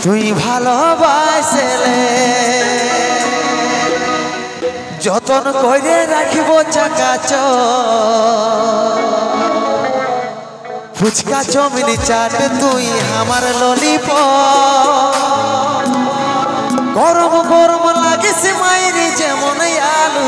তুই ভালোবাসলে যতন করে রাখিব চাকাচ ফুচকা চাউমিন চাট তুই আমার ললিপপ গরম গরম লাগে সে মাইরি যেমন আলু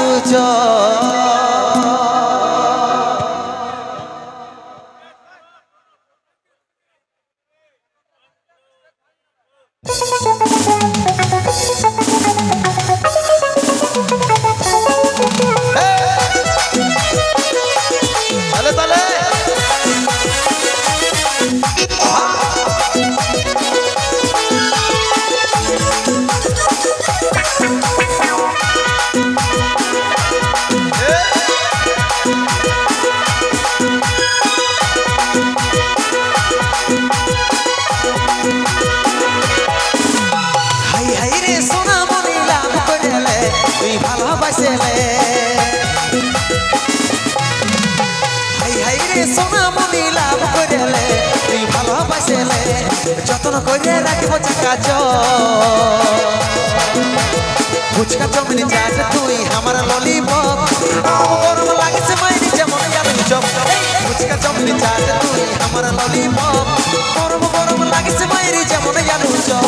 যতন করে রাখব চাকাচ ফুচকা চাউমিন চাট তুই আমার ললিপপ গরম লাগছে মাইরি যেমন আলু চপ ফুচকা চাউমিন চাট তুই আমার ললিপপ গরম গরম লাগছে মাইরি যেমন আলু চপ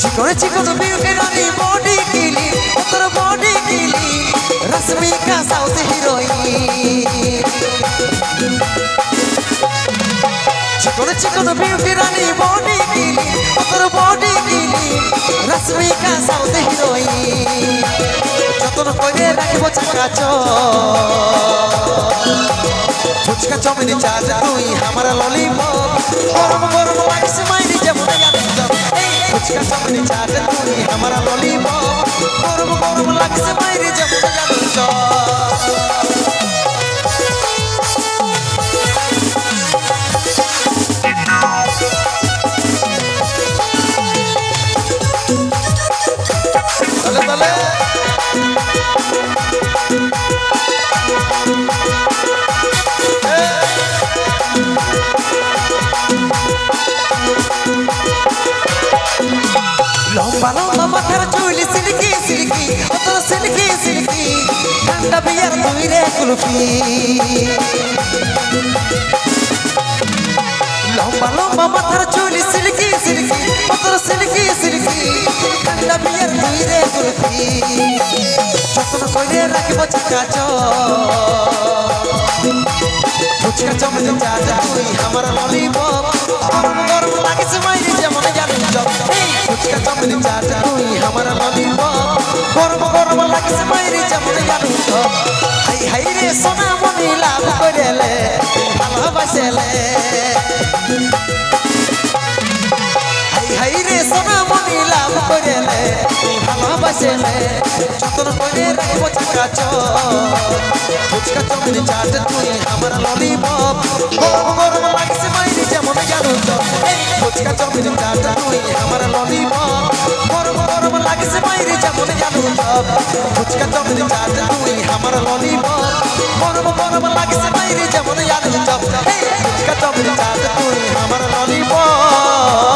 चिकन चिकन ब्यूटी रानी बॉडी कीली उतर बॉडी कीली Rashmika south heroine chicken chicken beauty रानी बॉडी कीली उतर बॉडी कीली रश्मिका साउथ हीरोइन যতন করে রাখব চাকাচ ফুচকা চাউমিন চাট তুই আমার ললিপপ গরম গরম লাগছে মাইরি যেমন আলু চপ ফুচকা চাউমিন চাট তুই আমার ললিপপ গরম গরম লাগছে মাইরি যেমন আলু চপ লম্বা লম্বা মাথার চুল সিল্কি সিল্কি অত সিল্কি সিল্কি ঠান্ডা বিয়ার তুই রে কুলফি লম্বা লম্বা মাথার চুল সিল্কি সিল্কি অত সিল্কি সিল্কি ঠান্ডা বিয়ার তুই রে কুলফি যতন করে রাখব চাকাচ ফুচকা চাউমিন চাট তুই আমার ললিপপ গরম গরম লাগছে মাইরি যেমন আলু চপ ফুচকা চাউমিন চাট তুই আমার ললিপপ গরম গরম লাগছে মাইরি যেমন আলু চপ হাই হাই রে সোনা মনি লাভ করেলে ভালোবাসলে হাই হাই রে সোনা মনি লাভ করেলে ভালোবাসলে যতন করে রাখব চাকাচ ফুচকা চাউমিন চাট তুই আমার ললিপপ গরম গরম লাগছে মাইরি যেমন আলু চপ ফুচকা চাউমিন চাট তুই আমার ললিপপ গরম গরম লাগছে মাইরি যেমন আলু চপ ফুচকা চাউমিন চাট তুই আমার ললিপপ গরম গরম লাগছে মাইরি যেমন আলু চপ ফুচকা চাউমিন চাট তুই আমার ললিপপ